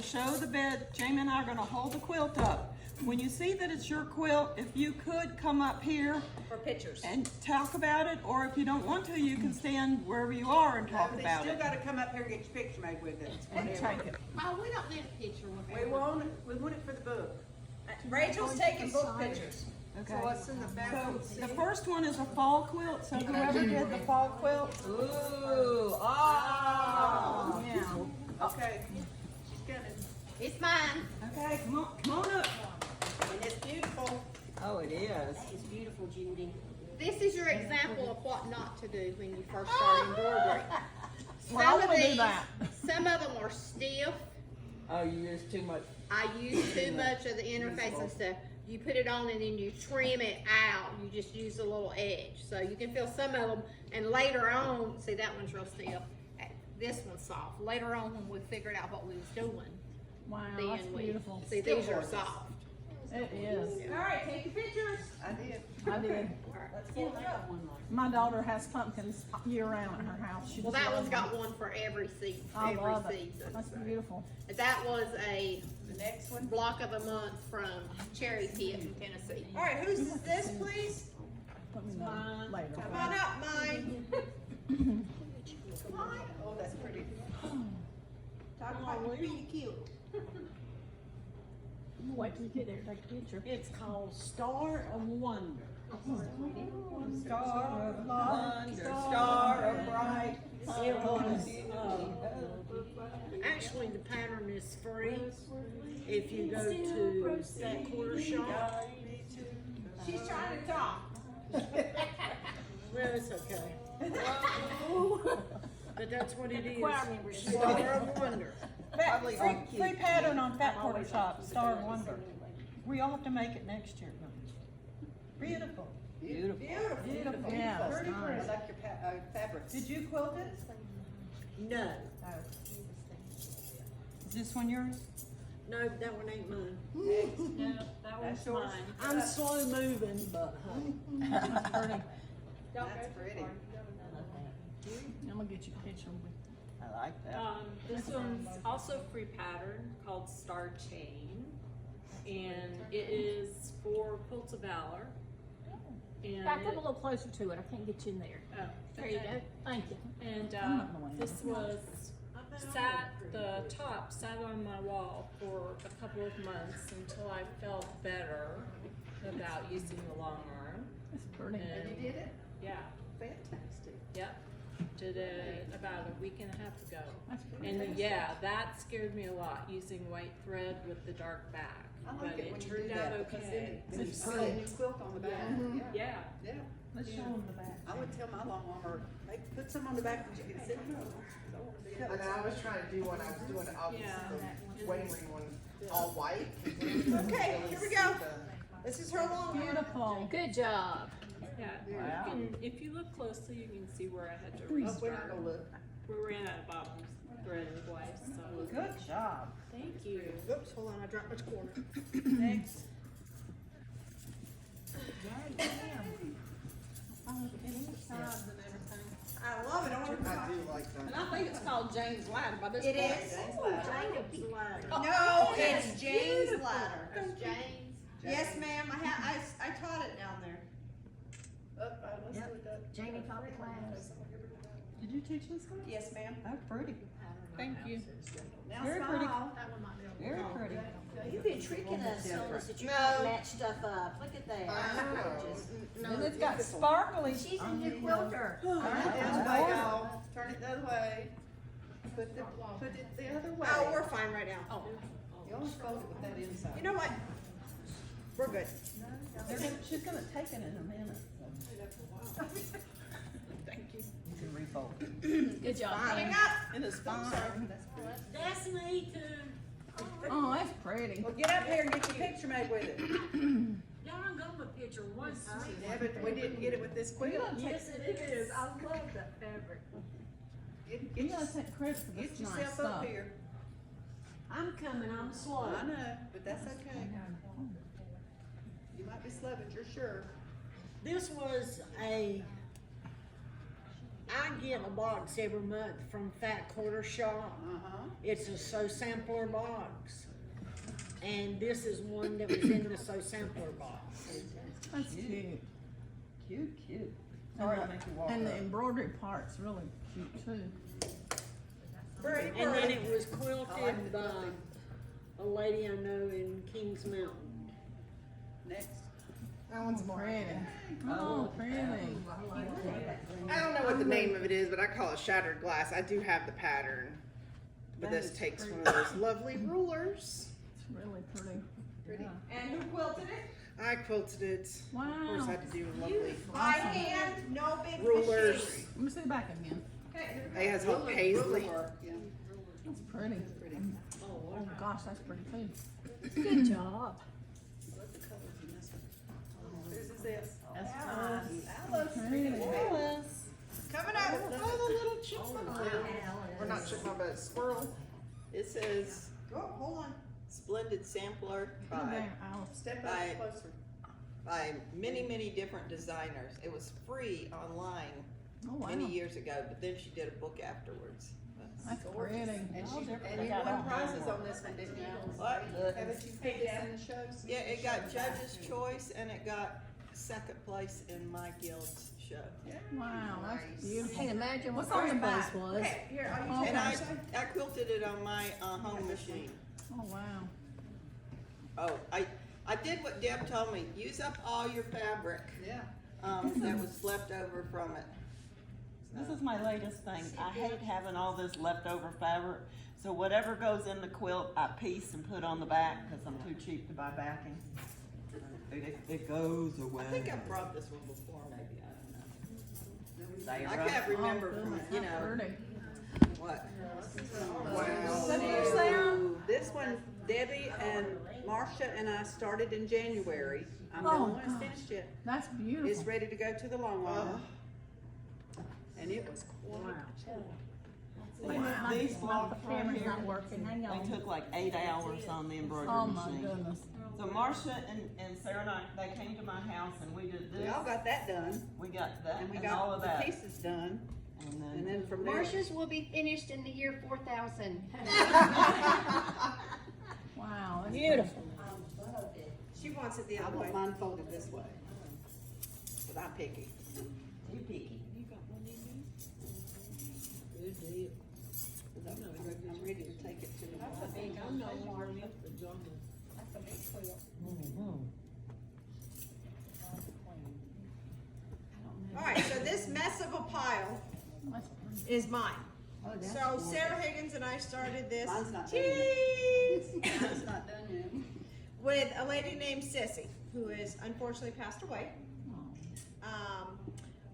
gonna show the bed. Jamie and I are gonna hold the quilt up. When you see that it's your quilt, if you could come up here For pictures. and talk about it, or if you don't want to, you can stand wherever you are and talk They about still it. gotta come up here and get your picture made with it. And take it. Oh, we don't need a picture with We want it for the book. Rachel's taking book pictures. Okay. So what's in the back? So the first one is a fall quilt, so whoever did the fall quilt. Ooh, oh. Yeah. Okay, she's coming. It's mine. Okay, come on up. And it's beautiful. Oh, it is. It's beautiful, Judy. This is your example of what not to do when you first start embroidery. Some of them are stiff. Oh, you use too much. I use too much of the interface and stuff. You put it on and then you trim it out. You just use a little edge. So you can feel some of them. And later on, see that one's real stiff. This one's soft. Later on when we figured out what we was doing, Wow, then that's beautiful. see these are soft. It is. All right, take your pictures. I did. I did. Let's pull it up. My daughter has pumpkins year round in her house. She Well, just that one's loves got one for every season. them. I love Every it. season. That's beautiful. That was a The next one. block of a month from Cherry Pit in Tennessee. All right, whose is this, please? Let me know later. Come on up, mine. Oh, that's pretty. Talk about really cute. Wait till you get there, take a picture. It's called Star of Wonder. Star of wonder, star of bright. It was, Actually, the pattern is free if you go to that quarter shop. She's trying to talk. Well, it's okay. But that's what it is. Star Star of Wonder. Free pattern on Fat Quarter Shop, Star of Wonder. We all have to make it next year. Beautiful. Beautiful. Beautiful. Yeah, it's Pretty, nice. I like your fabrics. Did you quilt it? No, Is this one yours? no, that one ain't mine. no, that was That's yours? mine. I'm slow moving, but That's pretty. That's pretty. I'm gonna get you a picture with. I like that. this one's also free pattern called Star Chain, and it is for Quilts of Valor. And Back up a little closer to it. I can't get you in there. oh, There you go. Thank you. And I'm not going this was the top sat on my wall for a couple of months until I felt better about using the long arm. It's pretty. And you did it? Yeah, Fantastic. yep. Did it about a week and a half ago. That's pretty. And then, yeah, that scared me a lot, using white thread with the dark back. I But like it when you do turned out that because okay. then you put a new quilt on the back. Yeah. Yeah. Let's show them the back. I would tell my long armor, put some on the back that you can sit on. And I was trying to do one, I was doing obviously Yeah. the wedding ring one, all white. Okay, here we go. This is her long one. Beautiful. Good job. Yeah, Wow. you can, if you look closely, you can see where I had to Oh, we're not restart. gonna look. We ran out of bottom thread twice, so Good job. thank you. Oops, hold on, I dropped my corner. Next. I love it. I want to I do like And that. I think it's called James Ladder by this It point. is. Jacob's ladder. No, it's Jane's ladder. There's James. Yes, ma'am. I taught it down there. Let's do it up. Jamie taught the class. Did you teach this one? Yes, ma'am. Oh, pretty. Thank you. Now Very pretty. smile. That one might be on the Very wall. pretty. You've been tricking us, telling us that you No. can't match stuff up. Look at that. And it's got sparkly. She's a new quilter. Turn it the other way, y'all. Turn it the other way. Put it the other way. Oh, we're fine right now. Oh, You always fold it with that inside. you know what? We're good. She's gonna take it in a minute. Thank you. You can refold it. Good job. Coming Jamie. up. It is fine. That's me too. Oh, that's pretty. Well, get up here and get your picture made with it. Y'all don't go with a picture once. Yeah, but we didn't get it with this quilt. Yes, it is. I love that fabric. Get You gotta take credit for get this nice yourself stuff. up here. I'm coming, I'm slow. I know, but that's okay. You might be slow, but you're sure. This was a I get a box every month from Fat Quarter Shop. It's a So Sampler box. And this is one that was in the So Sampler box. That's cute. Cute. Sorry to make you walk And the up. embroidery part's really cute too. Pretty, And then pretty. it was quilted by a lady I know in Kings Mountain. Next. That one's more. Pretty. Oh, pretty. I don't know what the name of it is, but I call it shattered glass. I do have the pattern. But this takes one of those lovely rulers. It's really pretty. Pretty. And who quilted it? I quilted it. Of course, Wow. I had to do lovely By hand, no big rulers. machine. Let me see the back again. Okay, here we go. It has all paisley. Yeah. That's pretty. Oh gosh, that's pretty too. Good job. This is this. That's Alice. pretty. Coming up. Oh, the little chipmunk. Or not chipmunk, but squirrel. It says Oh, hold on. Splendid Sampler Come by, there, Alice. Step Bye. up closer. by many different designers. It was free online Oh wow. many years ago, but then she did a book afterwards. That's pretty. And she, and They you got won all prizes kinds. on this one, didn't you? What? Haven't you put this in the shows? Yeah, it got Judge's Choice and it got second place in my guild's show. Wow, that's Nice. beautiful. Can't imagine what What's on the first back? place was. Okay, here, are you Okay. And taking I quilted it on my home machine. Oh wow. Oh, I did what Deb told me. Use up all your fabric Yeah. that was left over from it. This is my latest thing. I hate having all this leftover fabric. So whatever goes in the quilt, I piece and put on the back because I'm too cheap to buy backing. It goes away. I think I brought this one before, maybe, I don't know. I Sarah. can't remember Oh, from, goodness, you how know, pretty. what. Wow. What did you say? This one, Debbie and Marcia and I started in January. I'm the Oh, only one that's gosh. finished yet. That's It's beautiful. ready to go to the long run. And it was quite Wait a minute, These my blocks right camera's here, not working. Hang they on. took like 8 hours on the embroidery Oh my machine. goodness. So Marcia and Sarah and I, they came to my house and we did We this. all got that done, We got that and we and all got of the that. pieces done, And and then from there. Marcia's will be finished in the year 4000. Wow. That's Beautiful. She wants it the I other way. want mine folded this way. But I'm picky. too picky. Good deal. I'm ready to take it to the. I'm no more with the jungle. Alright, so this mess of a pile That's pretty. is mine. So Sarah Higgins and I started this. Mine's not done Cheese! Mine's not done yet. With a lady named Sissy, who is unfortunately passed away.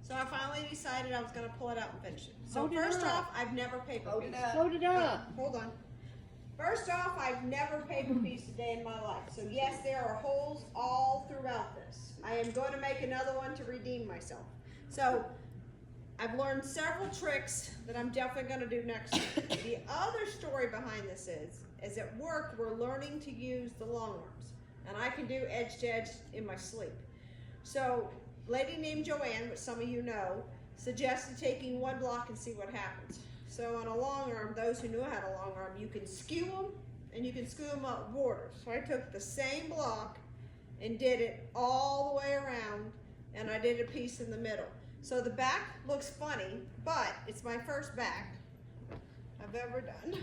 So I finally decided I was gonna pull it out and finish it. So Hold it first up. off, I've never paper Hold it pieced. up. Load it up. Hold on. First off, I've never paper pieced a day in my life. So yes, there are holes all throughout this. I am going to make another one to redeem myself. So I've learned several tricks that I'm definitely gonna do next time. The other story behind this is at work, we're learning to use the long arms. And I can do edge to edge in my sleep. So, lady named Joanne, which some of you know, suggested taking one block and see what happens. So on a long arm, those who know how to long arm, you can skew them and you can skew them up borders. So I took the same block and did it all the way around, and I did a piece in the middle. So the back looks funny, but it's my first back I've ever done.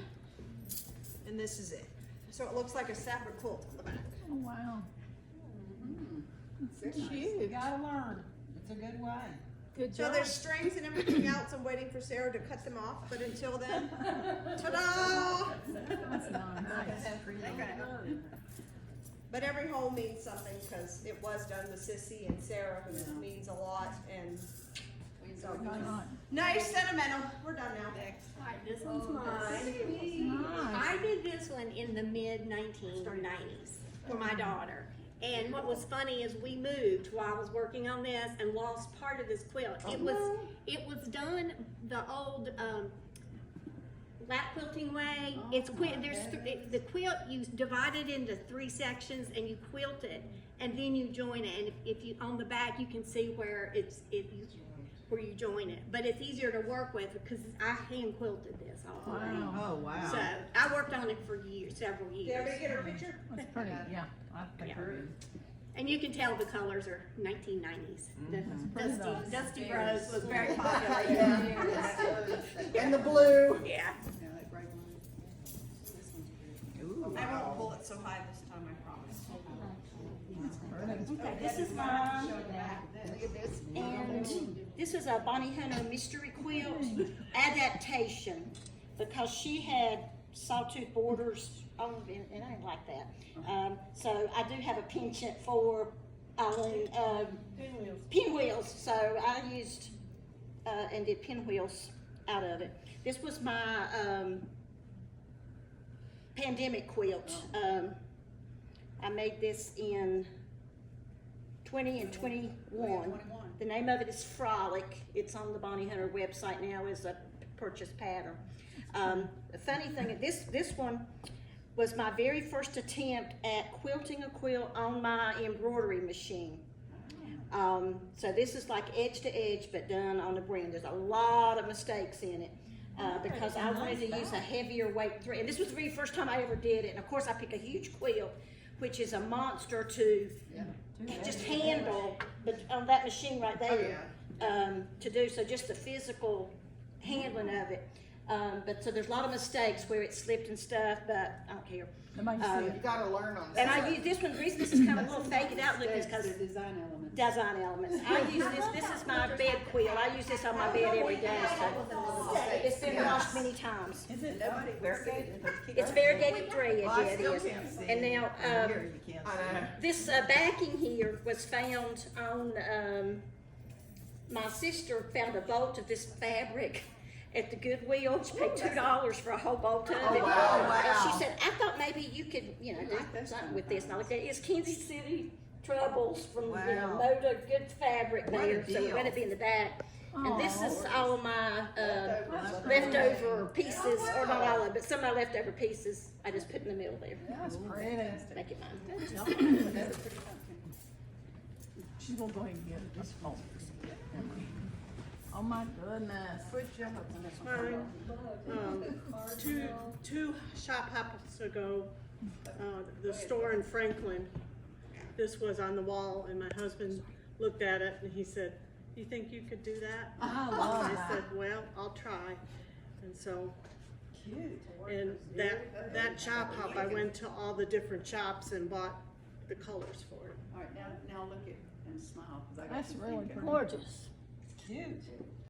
And this is it. So it looks like a separate quilt on the back. Oh wow. You gotta learn. It's a good way. Good So job. there's strings and everything else. I'm waiting for Sarah to cut them off, but until then, ta-da! That's nice. But every hole means something because it was done with Sissy and Sarah, who means a lot, and so Right, right. nice sentimental. We're done now. Alright, this one's mine. Nice. I did this one in the mid 1990s for my daughter. And what was funny is we moved while I was working on this and lost part of this quilt. It was done the old lap quilting way. It's the quilt, you divide it into 3 sections and you quilt it, and then you join it. And if you on the back, you can see where where you join it, but it's easier to work with because I hand quilted this all the way. Oh, wow. So I worked on it for years, several Did years. everybody get her picture? That's pretty, yeah, I think Yeah. it is. And you can tell the colors are 1990s. The Pretty Dusty, nice. Dusty Rose was very popular. And the blue. Yeah. Yeah, that bright one. I won't pull it so high this time, I promise. Okay, this is mine. And this is a Bonnie Hunter mystery quilt adaptation because she had sawtooth borders on it, and I didn't like that. So I do have a penchant for pinwheels. So I used and did pinwheels out of it. This was my pandemic quilt. I made this in 20 and 21. The name of it is Frolic. It's on the Bonnie Hunter website now as a purchase pattern. The funny thing, this one was my very first attempt at quilting a quilt on my embroidery machine. So this is like edge to edge, but done on the brim. There's a lot of mistakes in it. Because I wanted to use a heavier weight thread. And this was the very first time I ever did it. And of course I picked a huge quilt, which is a monster to just handle, but on that machine right there, to do. So just the physical handling of it. But so there's a lot of mistakes where it slipped and stuff, but I don't care. Nobody see You it. gotta learn on And that. I use this one, the reason this is kind of a little faded out looking is because The design elements. design elements. I use this is my bed quilt. I use this on my bed every day, so it's been washed many times. Is it variegated? It's variegated thread, Well, I yeah, it still is. can't see And now, Here you can't I know. this backing here was found on, my sister found a bolt of this fabric at the Goodwill. She paid $2 for a whole bolt of it. Oh, wow. And she said, I thought maybe you could, do something with this. And I looked at it, it's Kansas City Troubles from, Wow. Moda, good fabric What a there, so deal. let it be in the back. And this is all of my leftover pieces, or not all of it, but some of my leftover pieces, I just put in the middle there, That's pretty. make it mine. She's gonna go ahead and get it this fall. Oh my goodness. Good job. Mine, two shop hops ago, the store in Franklin, this was on the wall, and my husband looked at it and he said, "You think you could do that?" I love I that. said, "Well, I'll try." And so, Cute. and that chop hop, I went to all the different shops and bought the colors for it. All right, now look at and smile, 'cause I got That's you really thinking. pretty. Gorgeous. Cute.